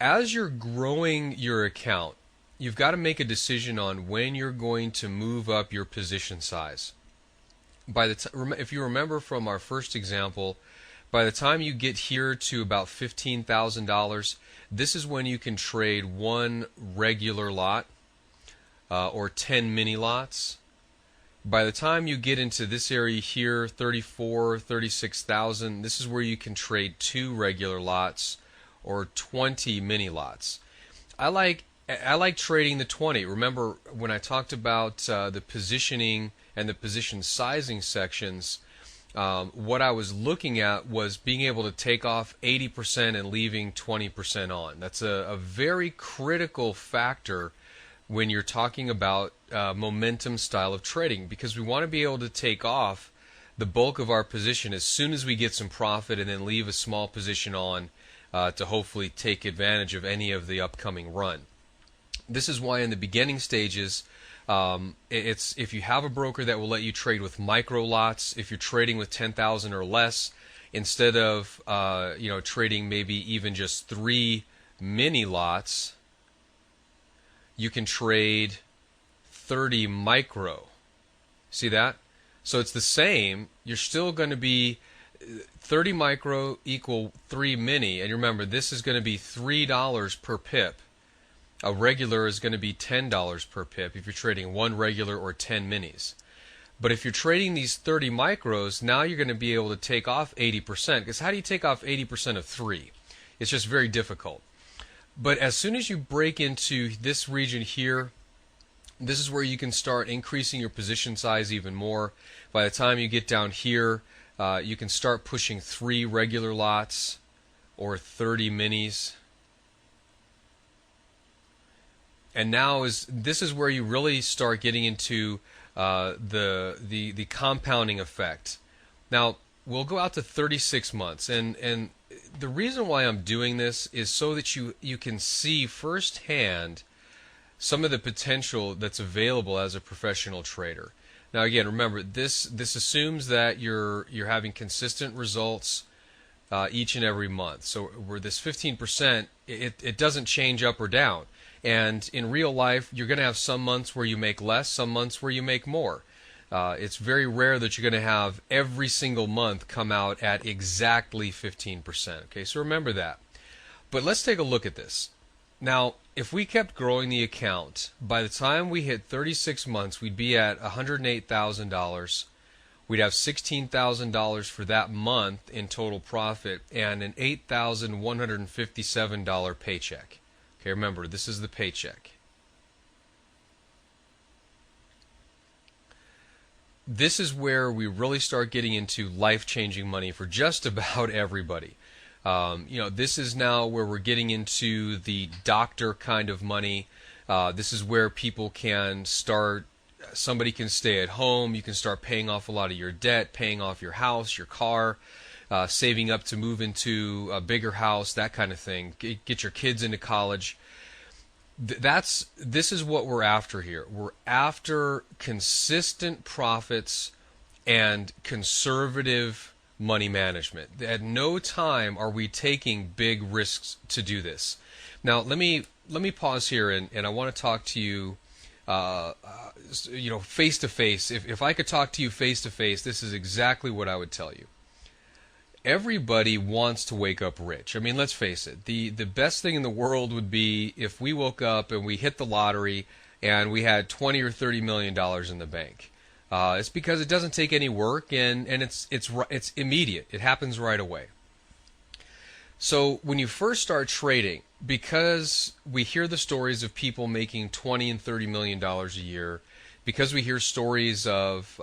as you're growing your account, you've got to make a decision on when you're going to move up your position size. If you remember from our first example, by the time you get here to about $15,000, this is when you can trade one regular lot or 10 mini lots. By the time you get into this area here, 34, 36,000, this is where you can trade two regular lots or 20 mini lots. I like trading the 20. Remember when I talked about the positioning and the position sizing sections, what I was looking at was being able to take off 80% and leaving 20% on. That's a very critical factor when you're talking about momentum style of trading, because we want to be able to take off the bulk of our position as soon as we get some profit and then leave a small position on to hopefully take advantage of any of the upcoming run. This is why in the beginning stages, if you have a broker that will let you trade with micro lots, if you're trading with 10,000 or less, instead of trading maybe even just 3 mini lots, you can trade 30 micro. See that? So it's the same. You're still going to be 30 micro equal 3 mini, and remember this is going to be $3 per pip. A regular is going to be $10 per pip if you're trading one regular or 10 minis. But if you're trading these 30 micros, now you're going to be able to take off 80%. Because how do you take off 80% of 3? It's just very difficult. But as soon as you break into this region here, this is where you can start increasing your position size even more. By the time you get down here, you can start pushing 3 regular lots or 30 minis. And now this is where you really start getting into the compounding effect. Now we'll go out to 36 months, and the reason why I'm doing this is so that you can see firsthand some of the potential that's available as a professional trader. Now again, remember this assumes that you're having consistent results each and every month. So where this 15%, it doesn't change up or down. And in real life, you're going to have some months where you make less, some months where you make more. It's very rare that you're going to have every single month come out at exactly 15%. Okay, so remember that. But let's take a look at this. Now, if we kept growing the account, by the time we hit 36 months, we'd be at $108,000. We'd have $16,000 for that month in total profit and an $8,157 paycheck. Okay, remember, this is the paycheck. This is where we really start getting into life-changing money for just about everybody. This is now where we're getting into the doctor kind of money. This is where people can start, somebody can stay at home, you can start paying off a lot of your debt, paying off your house, your car, saving up to move into a bigger house, that kind of thing. Get your kids into college. This is what we're after here. We're after consistent profits and conservative money management. At no time are we taking big risks to do this. Now let me pause here and I want to talk to you face to face. If I could talk to you face to face, this is exactly what I would tell you. Everybody wants to wake up rich. I mean, let's face it. The best thing in the world would be if we woke up and we hit the lottery and we had 20 or 30 million dollars in the bank. It's because it doesn't take any work and it's immediate. It happens right away. So when you first start trading, because we hear the stories of people making 20 and 30 million dollars a year, because we hear stories of